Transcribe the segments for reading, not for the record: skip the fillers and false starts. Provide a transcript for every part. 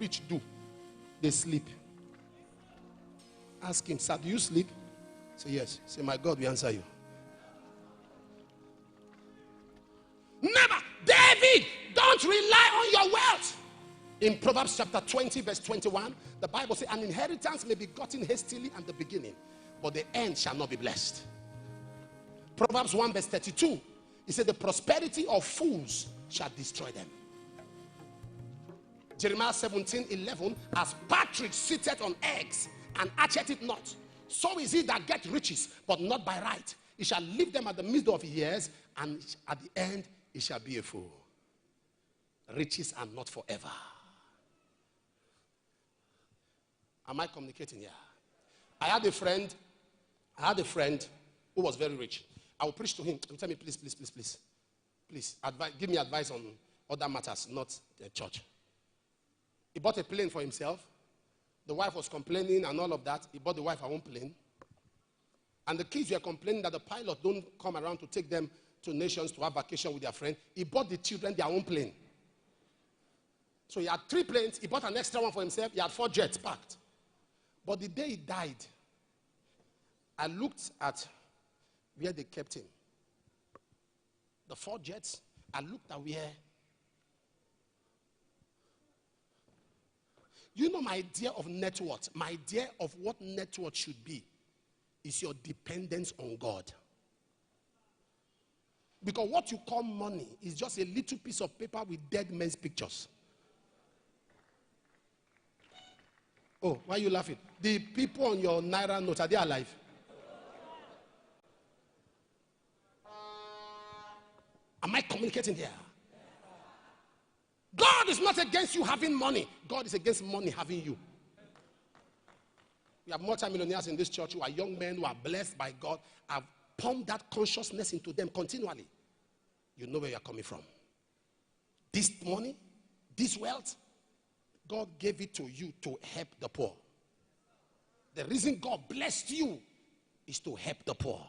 rich do? They sleep. Ask him, sir, do you sleep? Say yes. Say, my God will answer you. Never. David, don't rely on your wealth. In Proverbs chapter 20 verse 21, the Bible says, an inheritance may be gotten hastily at the beginning, but the end shall not be blessed. Proverbs 1 verse 32, it said, the prosperity of fools shall destroy them. Jeremiah 17:11, as partridge sitteth on eggs and hatcheth it not, so is he that gets riches, but not by right. He shall leave them at the middle of years, and at the end he shall be a fool. Riches are not forever. Am I communicating here? I had a friend who was very rich. I will preach to him. He will tell me, please, give me advice on other matters, not the church. He bought a plane for himself. The wife was complaining and all of that. He bought the wife her own plane. And the kids were complaining that the pilot don't come around to take them to nations to have vacation with their friend. He bought the children their own plane. So he had 3 planes. He bought an extra one for himself. He had 4 jets packed. But the day he died, I looked at where they kept him. The 4 jets, I looked at where. You know my idea of net worth? My idea of what net worth should be is your dependence on God. Because what you call money is just a little piece of paper with dead men's pictures. Oh, why are you laughing? The people on your Naira note, are they alive? Am I communicating here? God is not against you having money. God is against money having you. We have multimillionaires in this church who are young men who are blessed by God. I've pumped that consciousness into them continually. You know where you're coming from. This money, this wealth, God gave it to you to help the poor. The reason God blessed you is to help the poor.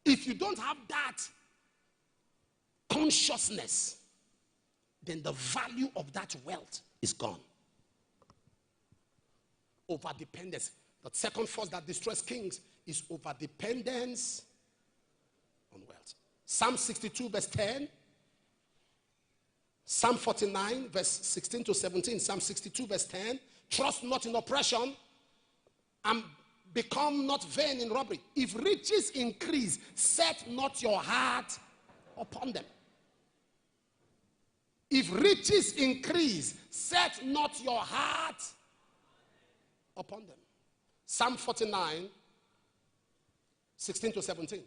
If you don't have that consciousness, then the value of that wealth is gone. Overdependence. The second force that destroys kings is overdependence on wealth. Psalm 62 verse 10. Psalm 49 verse 16 to 17. Psalm 62 verse 10. Trust not in oppression and become not vain in robbery. If riches increase, set not your heart upon them. If riches increase, set not your heart upon them. Psalm 49, 16 to 17.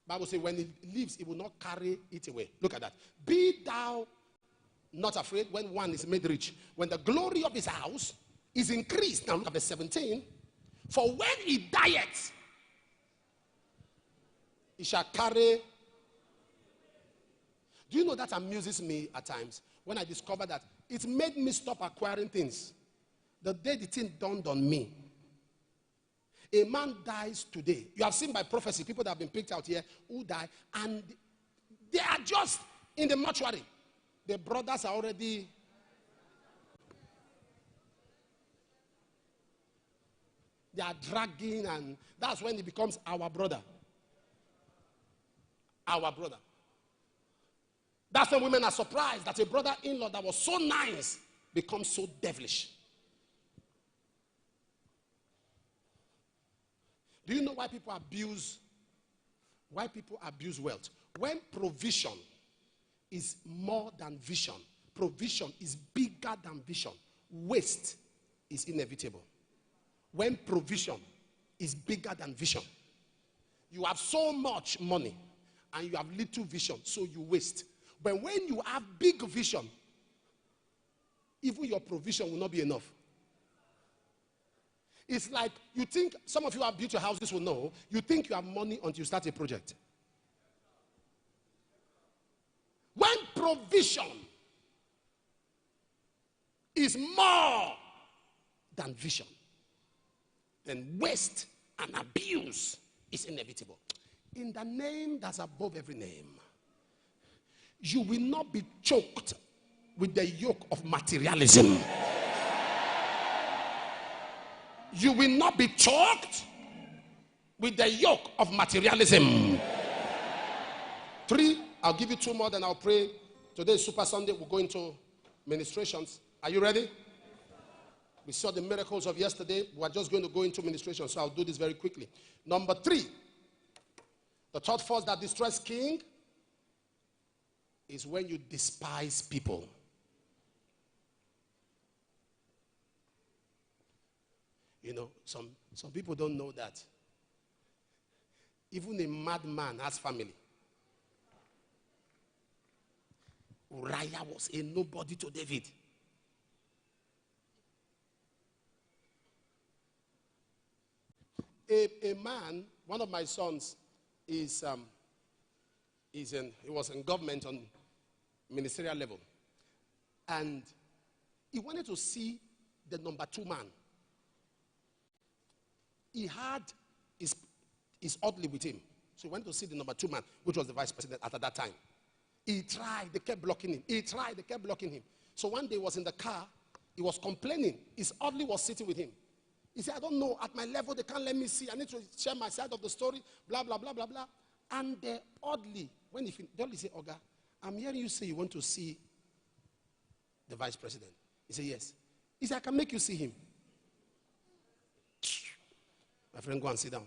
Bible says, when it leaves, it will not carry it away. Look at that. Be thou not afraid when one is made rich, when the glory of his house is increased. Now look at verse 17. For when he dieth, he shall carry. Do you know that amuses me at times? When I discover that, it made me stop acquiring things. The day the thing dawned on me, a man dies today. You have seen by prophecy, people that have been picked out here who die, and they are just in the mortuary. The brothers are already. They are dragging, and that's when it becomes our brother. Our brother. That's when women are surprised that a brother-in-law that was so nice becomes so devilish. Do you know why people abuse? Why people abuse wealth? When provision is more than vision, provision is bigger than vision, waste is inevitable. When provision is bigger than vision, you have so much money and you have little vision, so you waste. But when you have big vision, even your provision will not be enough. It's like you think, some of you have built your houses will know, you think you have money until you start a project. When provision is more than vision, then waste and abuse is inevitable. In the name that's above every name, you will not be choked with the yoke of materialism. You will not be choked with the yoke of materialism. 3, I'll give you 2 more, then I'll pray. Today is Super Sunday. We'll go into ministrations. Are you ready? We saw the miracles of yesterday. We're just going to go into ministration, so I'll do this very quickly. Number 3, the third force that destroys king is when you despise people. You know, some people don't know that. Even a madman has family. Uriah was a nobody to David. A man, one of my sons, he was in government on ministerial level. And he wanted to see the number 2 man. He had his oddly with him. So he went to see the number 2 man, which was the vice president at that time. He tried, they kept blocking him. He tried, they kept blocking him. So one day he was in the car, he was complaining. His oddly was sitting with him. He said, I don't know, at my level they can't let me see. I need to share my side of the story, blah, blah, blah, blah, blah. And oddly, when he finished, Dolly said, Oga, I'm hearing you say you want to see the vice president. He said, yes. He said, I can make you see him. My friend, go and sit down.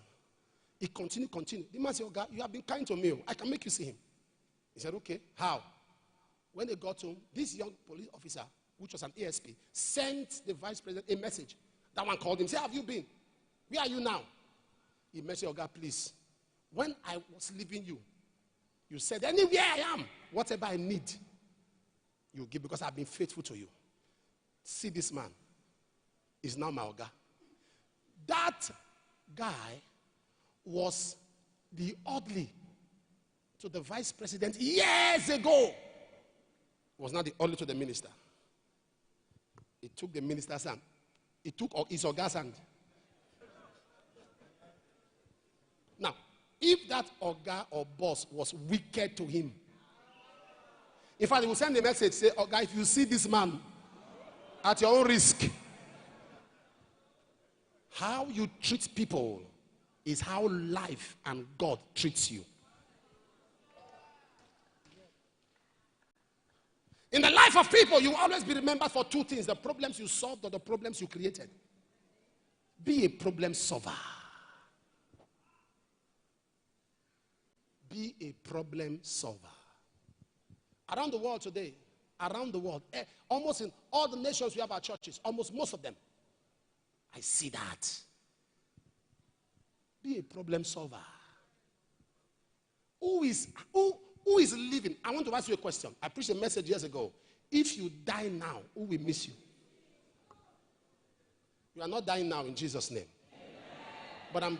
He continued. The man said, Oga, you have been kind to me. I can make you see him. He said, okay. How? When they got home, this young police officer, which was an ASP, sent the vice president a message. That one called him, said, have you been? Where are you now? He messaged, Oga, please. When I was leaving you, you said, anywhere I am, whatever I need, you give because I've been faithful to you. See this man. He's now my Oga. That guy was the oddly to the vice president years ago. Was not the oddly to the minister. He took the minister's hand. He took his Oga's hand. Now, if that Oga or boss was wicked to him, in fact, he will send a message, say, Oga, if you see this man, at your own risk. How you treat people is how life and God treats you. In the life of people, you will always be remembered for 2 things: the problems you solved or the problems you created. Be a problem solver. Be a problem solver. Around the world today, almost in all the nations we have our churches, almost most of them, I see that. Be a problem solver. Who is living? I want to ask you a question. I preached a message years ago. If you die now, who will miss you? You are not dying now in Jesus' name. But I'm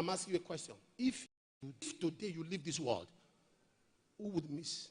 asking you a question. If today you leave this world, who would miss?